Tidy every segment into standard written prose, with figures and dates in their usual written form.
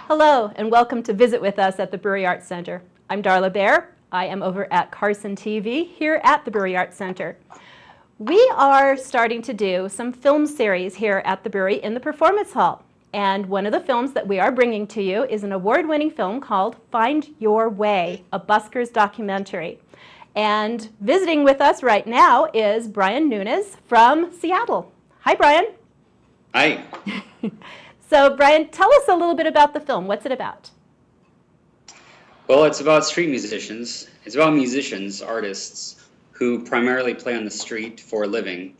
Hello, and welcome to visit with us at the Brewery Arts Center. I'm Darla Bear. I am over at Carson TV here at the Brewery Arts Center. We are starting to do some film series here at the brewery in the Performance Hall. And one of the films that we are bringing to you is an award-winning film called Find Your Way, a Buskers documentary. And visiting with us right now is Brian Nunes from Seattle. Hi, Brian. Hi. So, Brian, tell us a little bit about the film. What's it about? Well, it's about street musicians. It's about musicians, artists, who primarily play on the street for a living.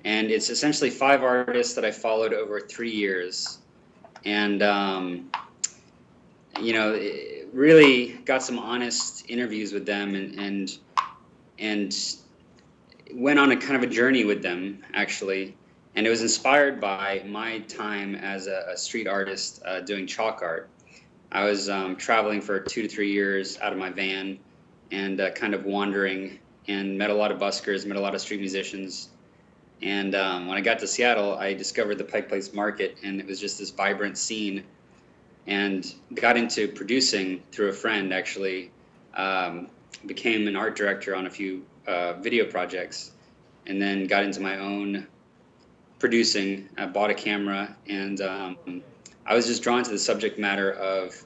And it's essentially 5 artists that I followed over 3 years. And, really got some honest interviews with them and went on a kind of a journey with them, actually. And it was inspired by my time as a street artist doing chalk art. I was traveling for 2 to 3 years out of my van and kind of wandering, and met a lot of buskers, met a lot of street musicians. And when I got to Seattle, I discovered the Pike Place Market, and it was just this vibrant scene, and got into producing through a friend, actually. Became an art director on a few video projects, and then got into my own producing. I bought a camera, and I was just drawn to the subject matter of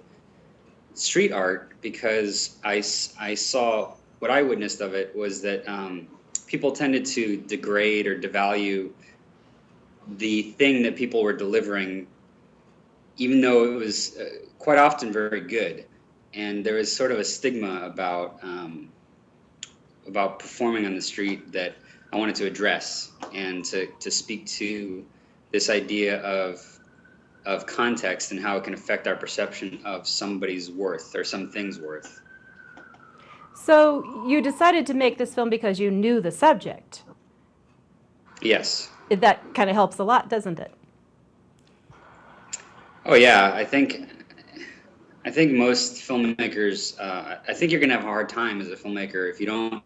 street art because I saw, what I witnessed of it was that people tended to degrade or devalue the thing that people were delivering, even though it was quite often very good. And there was sort of a stigma about performing on the street that I wanted to address, and to speak to this idea of context and how it can affect our perception of somebody's worth or something's worth. So you decided to make this film because you knew the subject. Yes. That kind of helps a lot, doesn't it? Oh yeah, I think most filmmakers, I think you're gonna have a hard time as a filmmaker if you don't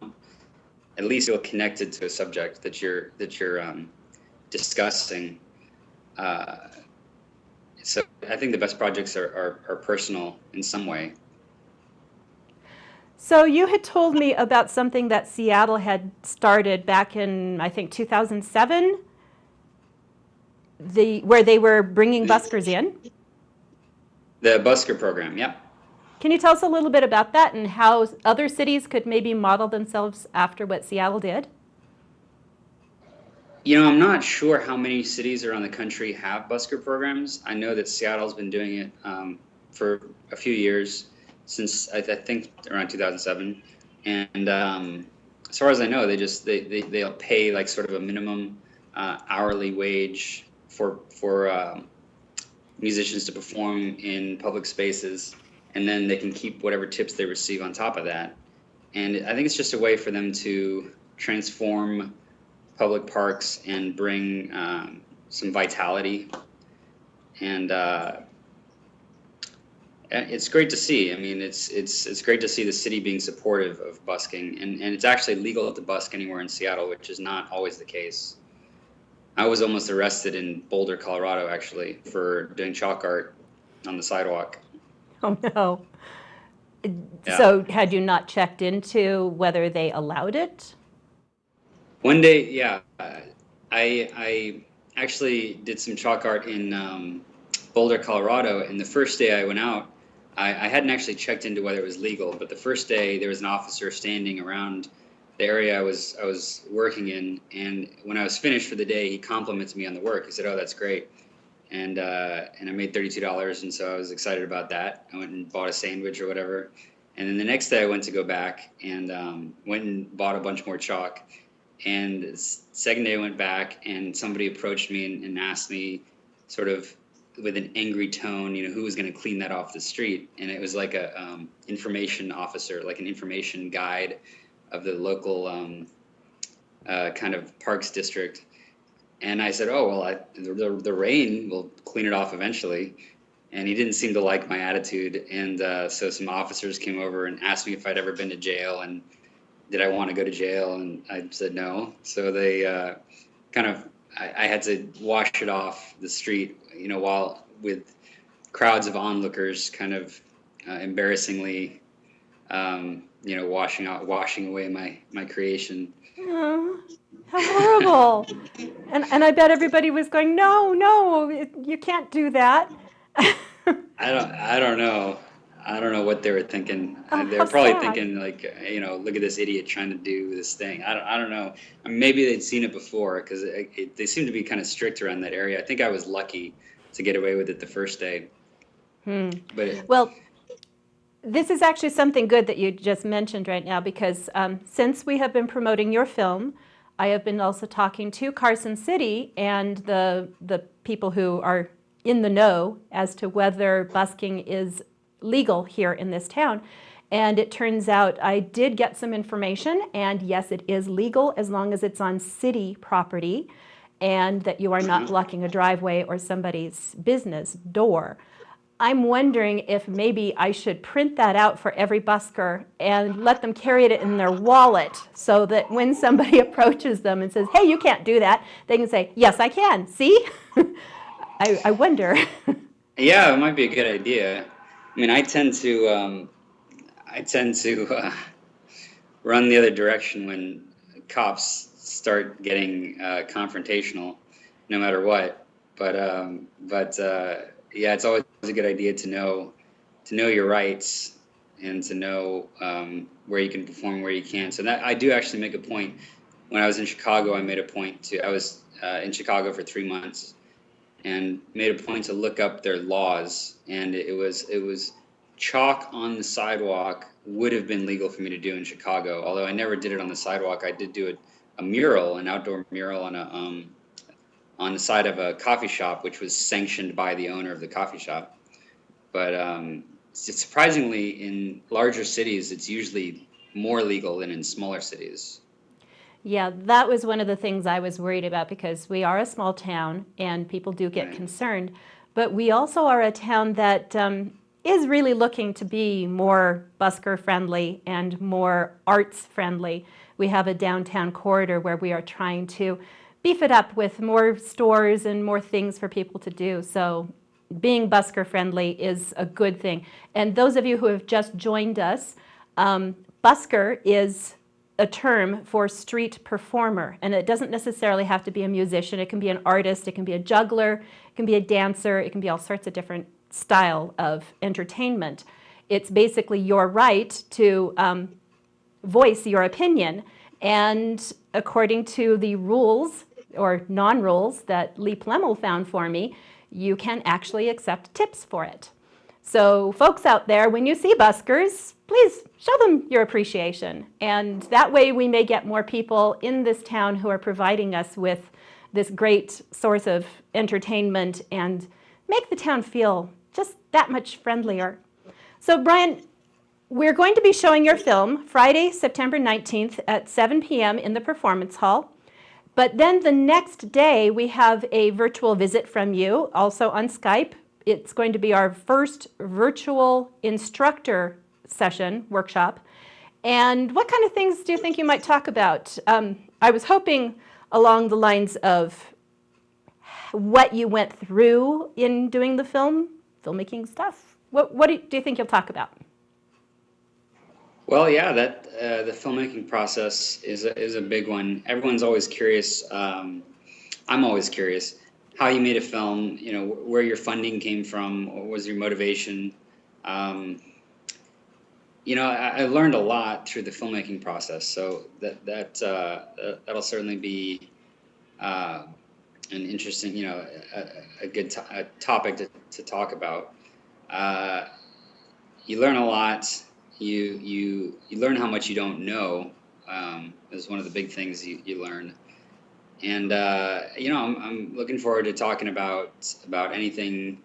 at least feel connected to a subject that you're discussing. So I think the best projects are personal in some way. So you had told me about something that Seattle had started back in, I think, 2007, where they were bringing buskers in? The Busker program, yep. Can you tell us a little bit about that and how other cities could maybe model themselves after what Seattle did? You know, I'm not sure how many cities around the country have busker programs. I know that Seattle's been doing it for a few years, since I think around 2007. And as far as I know, they'll pay like sort of a minimum hourly wage for musicians to perform in public spaces, and then they can keep whatever tips they receive on top of that. And I think it's just a way for them to transform public parks and bring some vitality. And it's great to see. I mean, it's great to see the city being supportive of busking, and it's actually legal to busk anywhere in Seattle, which is not always the case. I was almost arrested in Boulder, Colorado, actually, for doing chalk art on the sidewalk. Oh, no. Yeah. So had you not checked into whether they allowed it? One day, yeah, I actually did some chalk art in Boulder, Colorado, and the first day I went out, I hadn't actually checked into whether it was legal, but the first day there was an officer standing around the area I was working in, and when I was finished for the day, he complimented me on the work. He said, "Oh, that's great." And I made $32, and so I was excited about that. I went and bought a sandwich or whatever. And then the next day I went to go back and went and bought a bunch more chalk. And the second day I went back, and somebody approached me and asked me, sort of with an angry tone, who was going to clean that off the street. And it was like a information officer, like an information guide of the local kind of parks district. And I said, "Oh, well, the rain will clean it off eventually." And he didn't seem to like my attitude. And so some officers came over and asked me if I'd ever been to jail and did I want to go to jail. And I said no. So they I had to wash it off the street, while with crowds of onlookers kind of embarrassingly, washing away my creation. Oh, how horrible. And I bet everybody was going, no, no, you can't do that. I don't know. I don't know what they were thinking. Oh, They how were probably sad. thinking like, look at this idiot trying to do this thing. I don't know. I mean, maybe they'd seen it before because they seem to be kind of strict around that area. I think I was lucky to get away with it the first day. But Well, this is actually something good that you just mentioned right now because since we have been promoting your film, I have been also talking to Carson City and the people who are in the know as to whether busking is legal here in this town. And it turns out I did get some information, and yes, it is legal as long as it's on city property and that you are not blocking a driveway or somebody's business door. I'm wondering if maybe I should print that out for every busker and let them carry it in their wallet so that when somebody approaches them and says, hey, you can't do that, they can say, yes, I can. See? I wonder. yeah, it might be a good idea. I mean, I tend to run the other direction when cops start getting confrontational, no matter what. But yeah, it's always a good idea to know your rights and to know where you can perform, where you can't. So that I do actually make a point. When I was in Chicago, I made a point to. I was in Chicago for 3 months, and made a point to look up their laws, and it was chalk on the sidewalk would have been legal for me to do in Chicago. Although I never did it on the sidewalk, I did do a mural, an outdoor mural on the side of a coffee shop, which was sanctioned by the owner of the coffee shop. But surprisingly, in larger cities, it's usually more legal than in smaller cities. Yeah, that was one of the things I was worried about because we are a small town and people do get Right. concerned. But we also are a town that is really looking to be more busker friendly and more arts friendly. We have a downtown corridor where we are trying to beef it up with more stores and more things for people to do. So being busker friendly is a good thing. And those of you who have just joined us, busker is a term for street performer, and it doesn't necessarily have to be a musician. It can be an artist, it can be a juggler, it can be a dancer, it can be all sorts of different style of entertainment. It's basically your right to voice your opinion, and according to the rules or non-rules that Lee Plemmel found for me, you can actually accept tips for it. So folks out there, when you see buskers, please show them your appreciation. And that way we may get more people in this town who are providing us with this great source of entertainment and make the town feel just that much friendlier. So Brian, we're going to be showing your film Friday, September 19th at 7 p.m. in the Performance Hall. But then the next day we have a virtual visit from you, also on Skype. It's going to be our first virtual instructor session, workshop. And what kind of things do you think you might talk about? I was hoping along the lines of what you went through in doing the filmmaking stuff. What do you think you'll talk about? Well, yeah, that the filmmaking process is a big one. Everyone's always curious. I'm always curious how you made a film. You know, where your funding came from. What was your motivation? I learned a lot through the filmmaking process. So that'll certainly be an interesting, a good topic to talk about. You learn a lot. You learn how much you don't know. Is one of the big things you learn. And I'm looking forward to talking about anything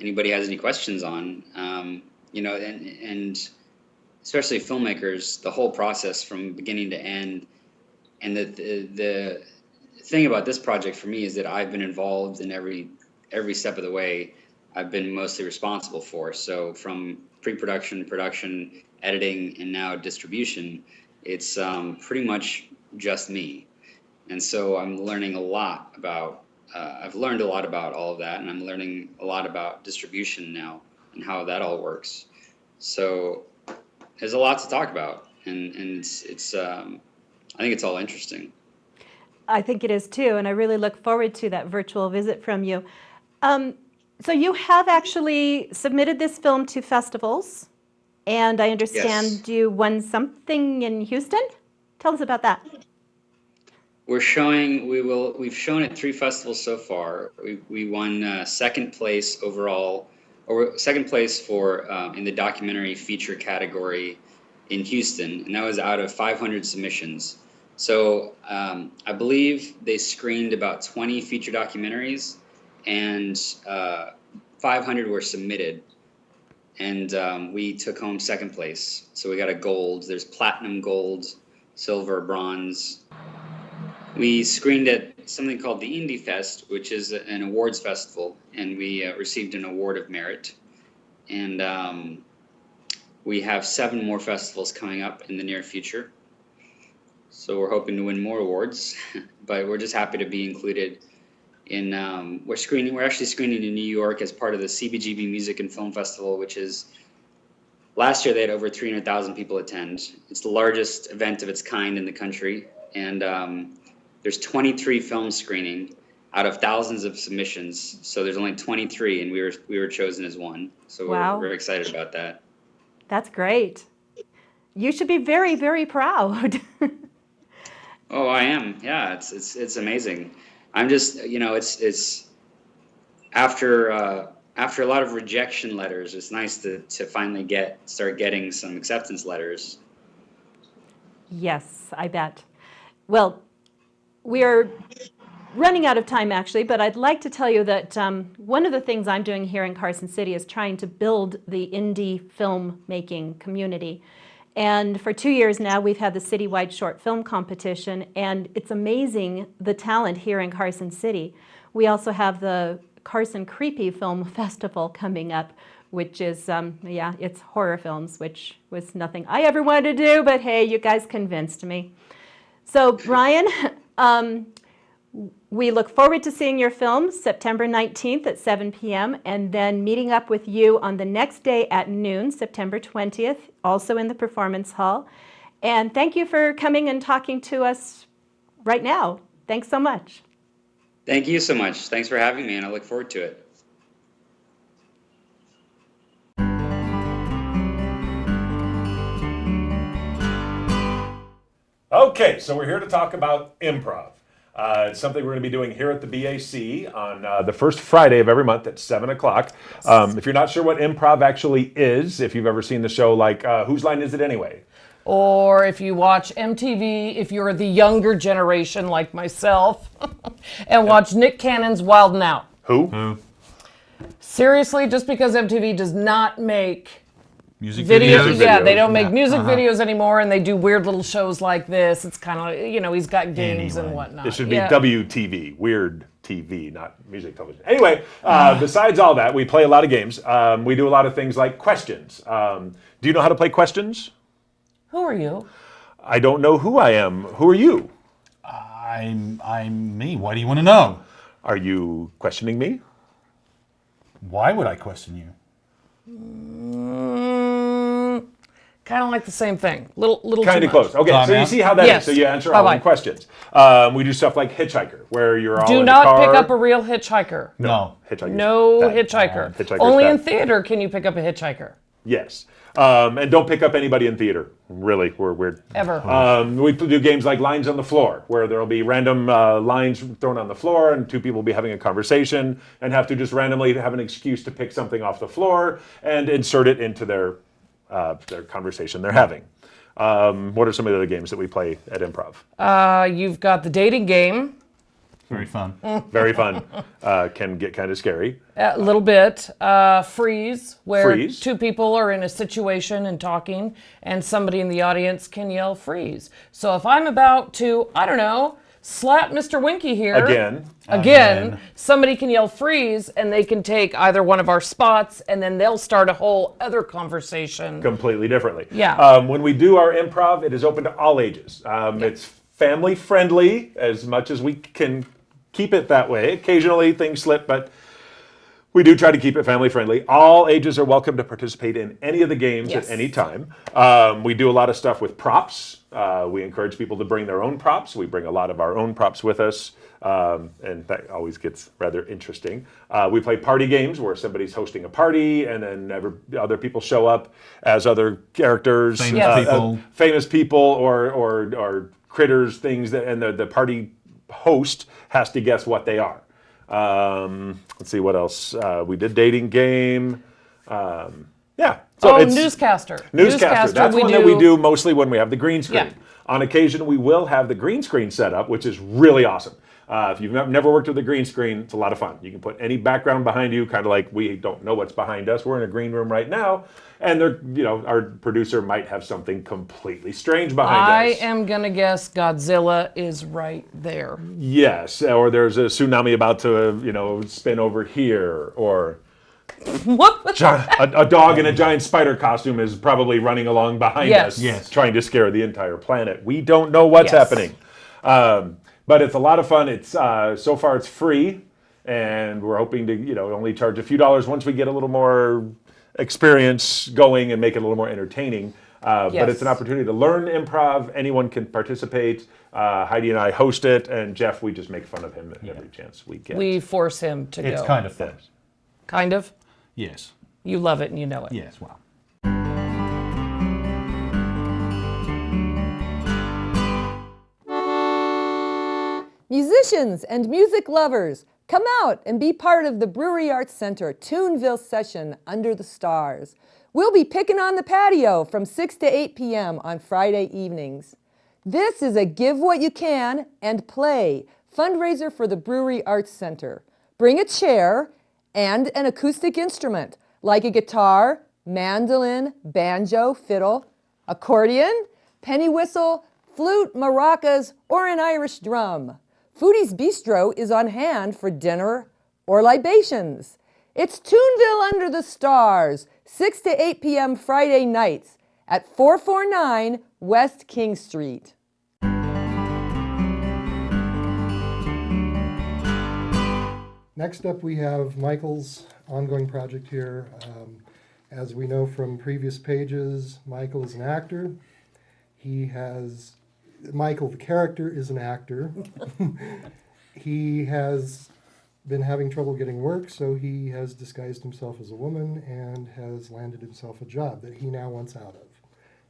anybody has any questions on. And especially filmmakers, the whole process from beginning to end. And the thing about this project for me is that I've been involved in every step of the way. I've been mostly responsible for. So from pre-production, production, editing, and now distribution, it's pretty much just me. And so I'm learning a lot about I've learned a lot about all of that, and I'm learning a lot about distribution now and how that all works. So there's a lot to talk about, and it's I think it's all interesting. I think it is too, and I really look forward to that virtual visit from you. So you have actually submitted this film to festivals, and I understand Yes. you won something in Houston? Tell us about that. We've shown at 3 festivals so far. We won second place overall, or second place for in the documentary feature category in Houston, and that was out of 500 submissions. So I believe they screened about 20 feature documentaries, and 500 were submitted, and we took home second place. So we got a gold. There's platinum, gold, silver, bronze. We screened at something called the Indie Fest, which is an awards festival, and we received an award of merit. And we have 7 more festivals coming up in the near future. So we're hoping to win more awards, but we're just happy to be included in. We're actually screening in New York as part of the CBGB Music and Film Festival, which is last year they had over 300,000 people attend. It's the largest event of its kind in the country, and there's 23 films screening out of thousands of submissions. So there's only 23, and we were chosen as one. So Wow. we're excited about that. That's great. You should be very, very proud. Oh, I am. Yeah, it's amazing. I'm just, it's after a lot of rejection letters, it's nice to finally start getting some acceptance letters. Yes, I bet. Well, we are running out of time actually, but I'd like to tell you that one of the things I'm doing here in Carson City is trying to build the indie filmmaking community. And for 2 years now, we've had the citywide short film competition, and it's amazing the talent here in Carson City. We also have the Carson Creepy Film Festival coming up, which is, it's horror films, which was nothing I ever wanted to do, but hey, you guys convinced me. So Brian, we look forward to seeing your film September 19th at 7 p.m. and then meeting up with you on the next day at noon, September 20th, also in the Performance Hall. And thank you for coming and talking to us right now. Thanks so much. Thank you so much. Thanks for having me, and I look forward to it. Okay, so we're here to talk about improv. It's something we're going to be doing here at the BAC on the first Friday of every month at 7 o'clock. If you're not sure what improv actually is, if you've ever seen the show like Whose Line Is It Anyway? Or if you watch MTV, if you're the younger generation like myself, and watch Nick Cannon's Wild 'N Out. Who? Seriously, just because MTV does not make Music videos, videos? yeah, they don't make Yeah. music videos anymore, and they do weird little shows like this. It's kind of, he's got games and Anyway. whatnot. It should be Yeah. WTV, Weird TV, not music television. Anyway, besides all that, we play a lot of games. We do a lot of things like questions. Do you know how to play questions? Who are you? I don't know who I am. Who are you? I'm me. Why do you want to know? Are you questioning me? Why would I question you? Kind of like the same thing. Little Kind too of much. close. Okay, Time so you out. see how that is. Yes. So you answer all Bye-bye. the questions. We do stuff like Hitchhiker, where you're all Do in not the car. pick up a real hitchhiker. No. Hitchhiker's No bad. hitchhiker. Hitchhiker's Only bad. in theater can you pick up a hitchhiker. Yes. And don't pick up anybody in theater. Really, we're weird. Ever. We do games like Lines on the Floor, where there'll be random lines thrown on the floor, and 2 people will be having a conversation and have to just randomly have an excuse to pick something off the floor and insert it into their conversation they're having. What are some of the other games that we play at Improv? You've got the dating game. Very fun. Very fun. Can get kind of scary. A little bit. Freeze, where Freeze. 2 people are in a situation and talking, and somebody in the audience can yell freeze. So if I'm about to, I don't know, slap Mr. Winky here. Again, somebody can yell freeze, and they can take either one of our spots, and then they'll start a whole other conversation. Completely differently. Yeah. When we do our improv, it is open to all ages. It's family friendly as much as we can keep it that way. Occasionally things slip, but we do try to keep it family friendly. All ages are welcome to participate in any of the games Yes. at any time. We do a lot of stuff with props. We encourage people to bring their own props. We bring a lot of our own props with us, and that always gets rather interesting. We play party games where somebody's hosting a party, and then other people show up as other characters, famous people, or critters, things that, and the party host has to guess what they are. Let's see what else. We did dating game. Yeah. So newscaster. Newscaster. That's one that we do mostly when we have the green screen. Yeah. On occasion, we will have the green screen set up, which is really awesome. If you've never worked with a green screen, it's a lot of fun. You can put any background behind you, kind of like we don't know what's behind us. We're in a green room right now, and our producer might have something completely strange behind us. I am gonna guess Godzilla is right there. Yes, or there's a tsunami about to spin over here, or What? a dog in a giant spider costume is probably running along behind us, trying to scare the entire planet. We don't know what's happening. But it's a lot of fun. It's so far it's free, and we're hoping to only charge a few dollars once we get a little more experience going and make it a little more entertaining. But it's an opportunity to learn improv. Anyone can participate. Heidi and I host it, and Jeff, we just make fun of him every chance we get. We force him to go. It's kind of fun. Kind of? Yes. You love it and you know it. Yes, well. Musicians and music lovers, come out and be part of the Brewery Arts Center Toonville session Under the Stars. We'll be picking on the patio from 6 to 8 p.m. on Friday evenings. This is a give what you can and play fundraiser for the Brewery Arts Center. Bring a chair and an acoustic instrument like a guitar, mandolin, banjo, fiddle, accordion, penny whistle, flute, maracas, or an Irish drum. Foodie's Bistro is on hand for dinner or libations. It's Toonville Under the Stars, 6 to 8 p.m. Friday nights at 449 West King Street. Next up, we have Michael's ongoing project here. As we know from previous pages, Michael is an actor. Michael, the character, is an actor. He has been having trouble getting work, so he has disguised himself as a woman and has landed himself a job that he now wants out of.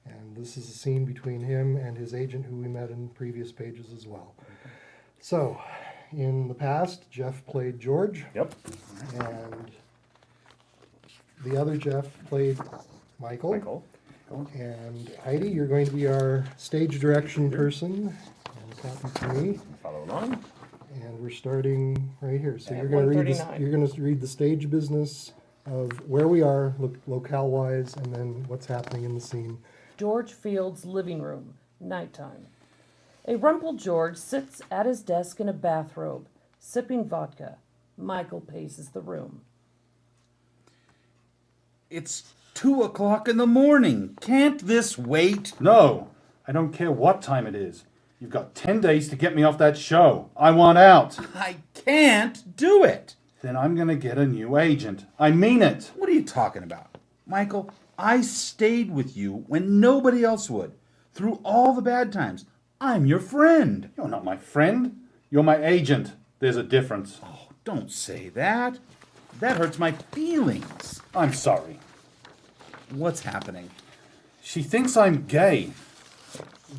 And this is a scene between him and his agent, who we met in previous pages as well. So, in the past, Jeff played George. Yep. And the other Jeff played Michael. And Heidi, you're going to be our stage direction person. And copy to me. Follow along. And we're starting right here. So At you're going to read this. 139. You're going to read the stage business of where we are, locale-wise, and then what's happening in the scene. George Field's living room, nighttime. A rumpled George sits at his desk in a bathrobe, sipping vodka. Michael paces the room. It's 2 o'clock in the morning. Can't this wait? No, I don't care what time it is. You've got 10 days to get me off that show. I want out. I can't do it. Then I'm going to get a new agent. I mean it. What are you talking about? Michael, I stayed with you when nobody else would. Through all the bad times. I'm your friend. You're not my friend. You're my agent. There's a difference. Oh, don't say that. That hurts my feelings. I'm sorry. What's happening? She thinks I'm gay.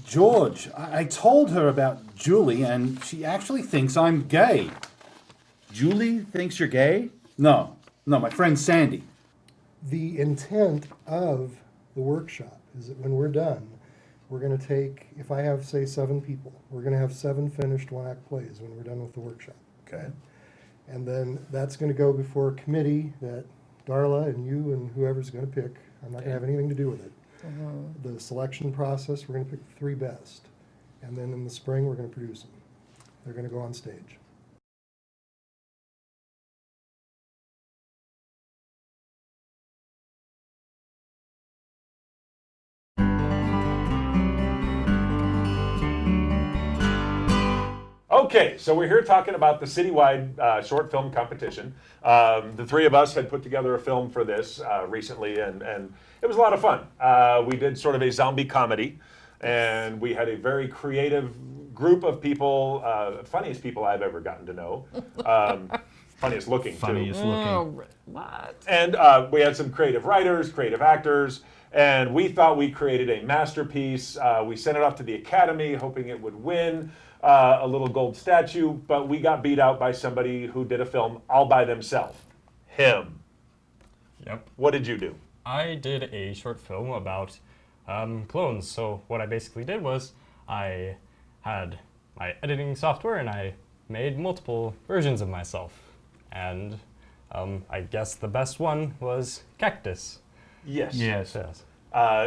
George, I told her about Julie, and she actually thinks I'm gay. Julie thinks you're gay? No, my friend Sandy. The intent of the workshop is that when we're done, we're going to take, if I have, say, 7 people, we're going to have 7 finished one-act plays when we're done with the workshop. Okay. And then that's going to go before a committee that Darla and you and whoever's going to pick. I'm not going to have anything to do with it. The selection process, we're going to pick the 3 best. And then in the spring, we're going to produce them. They're going to go on stage. Okay, so we're here talking about the citywide short film competition. The three of us had put together a film for this recently, and it was a lot of fun. We did sort of a zombie comedy, and we had a very creative group of people, funniest people I've ever gotten to know. Funniest looking, Funniest too. looking. Oh, what? And we had some creative writers, creative actors, and we thought we created a masterpiece. We sent it off to the Academy, hoping it would win a little gold statue, but we got beat out by somebody who did a film all by themselves. Him. Yep. What did you do? I did a short film about clones. So what I basically did was I had my editing software and I made multiple versions of myself. And I guess the best one was Cactus. Yes. Yes. Yes.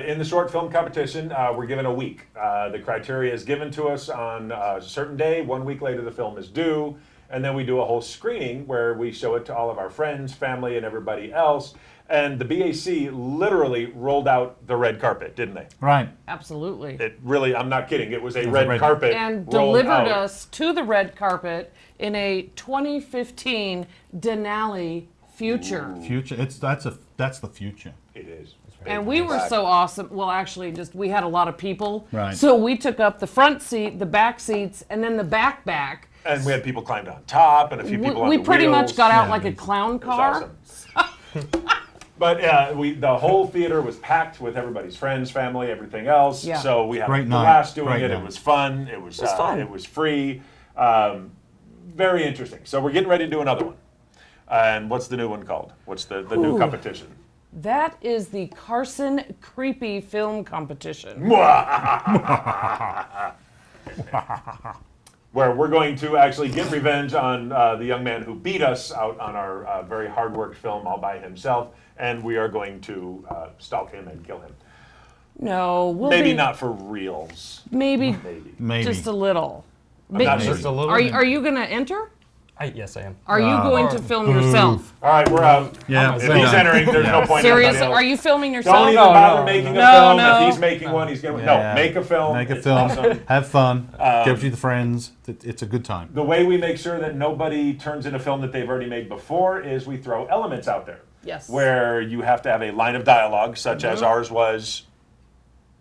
In the short film competition, we're given a week. The criteria is given to us on a certain day. 1 week later, the film is due. And then we do a whole screening where we show it to all of our friends, family, and everybody else. And the BAC literally rolled out the red carpet, didn't they? Right. Absolutely. It really, I'm not kidding, it was a was red a red- carpet And rolled delivered out. us to the red carpet in a 2015 Denali future. Future. That's the future. It is. And we were so awesome. Well, actually, we had a lot of people. Right. So we took up the front seat, the back seats, and then the back. And we had people climbed on top and a few people on We the pretty wheels. much got out Yeah, like a clown It was car. awesome. But the whole theater was packed with everybody's friends, family, everything else. Yeah. So we had a Great night. blast doing Great it. night. It was fun. It was fun. It was free. Very interesting. So we're getting ready to do another one. And what's the new one called? What's the new Ooh. competition? That is the Carson Creepy Film Competition. Where we're going to actually get revenge on the young man who beat us out on our very hard-worked film all by himself, and we are going to stalk him and kill him. No, we'll Maybe be, not for reals. Maybe Maybe. just a little. I'm not Just a sure. little Are bit. you going to enter? Yes, I am. Are you going to film yourself? All right, we're out. Yeah, If we're he's done. entering, there's no point in Seriously, anybody are else. you filming Don't yourself? even bother making a No, film. no. If he's making one, he's going to... No, make a film. Make a It's film. awesome. Have fun. Give it to the friends. It's a good time. The way we make sure that nobody turns in a film that they've already made before is we throw elements out there. Yes. Where you have to have a line of dialogue, such as ours was,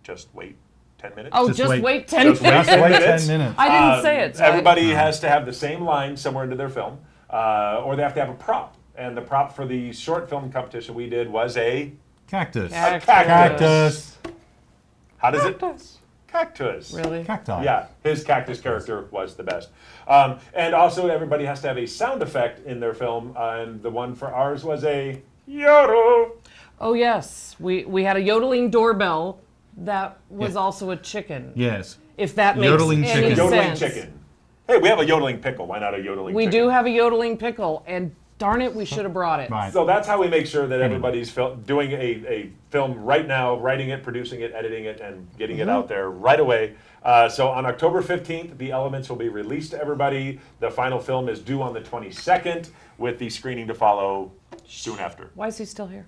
just wait 10 minutes. Oh, Just just wait. wait 10 Just wait minutes. 10 Wait minutes. 10 minutes. I didn't say it. So Everybody has to have the same line somewhere into their film, or they have to have a prop. And the prop for the short film competition we did was a Cactus. Cactus. Cactus. how does it? Cactus. Really? Cacti. Yeah, his cactus character was the best. And also, everybody has to have a sound effect in their film, and the one for ours was a yodel. Oh, yes. We had a yodeling doorbell that was also a chicken. Yes. If that makes Yodeling any chicken. Yodeling sense. chicken. Hey, we have a yodeling pickle. Why not a yodeling We chicken? do have a yodeling pickle, and darn it, we should have brought it. Right. So that's how we make sure that everybody's doing a film right now, writing it, producing it, editing it, and getting it out there right away. So on October 15th, the elements will be released to everybody. The final film is due on the 22nd, with the screening to follow soon after. Why is he still here?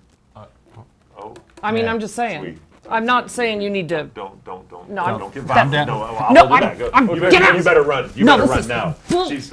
Oh, I mean, Yeah. I'm just saying. Sweet. I'm not saying you need to. don't No, I'm- don't get Calm violent. down. No, I'll No, hold you I'm- back. Go. I'm- You get better, out. you better run. You No, better this run is now. bull- She's